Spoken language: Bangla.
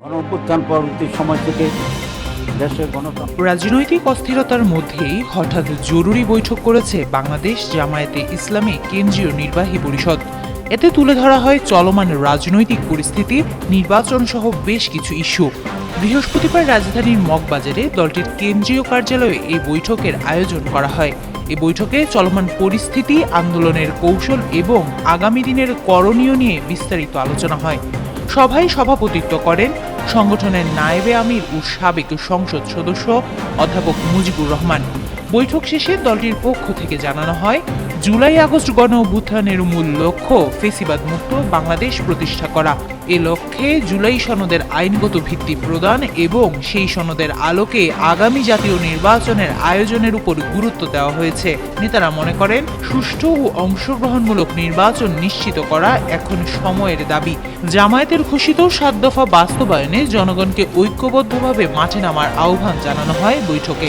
গণঅভ্যুত্থান পরবর্তী সময় থেকে দেশের রাজনৈতিক অস্থিরতার মধ্যেই হঠাৎ জরুরি বৈঠক করেছে বাংলাদেশ জামায়াতে ইসলামী কেন্দ্রীয় নির্বাহী পরিষদ। এতে তুলে ধরা হয় চলমান রাজনৈতিক পরিস্থিতি, নির্বাচন সহ বেশ কিছু ইস্যু। বৃহস্পতিবার রাজধানীর মগবাজারে দলটির কেন্দ্রীয় কার্যালয়ে এই বৈঠকের আয়োজন করা হয়। এই বৈঠকে চলমান পরিস্থিতি, আন্দোলনের কৌশল এবং আগামী দিনের করণীয় নিয়ে বিস্তারিত আলোচনা হয়। সভায় সভাপতিত্ব করেন সংগঠনের নায়েবে আমির ও সাবেক সংসদ সদস্য অধ্যাপক মুজিবুর রহমান। বৈঠক শেষে দলটির পক্ষ থেকে জানানো হয়, জুলাই আগস্ট গণ অভ্যুত্থানের মূল লক্ষ্য ফেসিবাদ মুক্ত বাংলাদেশ প্রতিষ্ঠা করা। এ লক্ষ্যে জুলাই সনদের আইনগত ভিত্তি প্রদান এবং সেই সনদের আলোকে আগামী জাতীয় নির্বাচনের আয়োজনের উপর গুরুত্ব দেওয়া হয়েছে। নেতারা মনে করেন, সুষ্ঠু ও অংশগ্রহণমূলক নির্বাচন নিশ্চিত করা এখন সময়ের দাবি। জামায়াতের ঘোষিত ৭ দফা বাস্তবায়নে জনগণকে ঐক্যবদ্ধভাবে মাঠে নামার আহ্বান জানানো হয় বৈঠকে।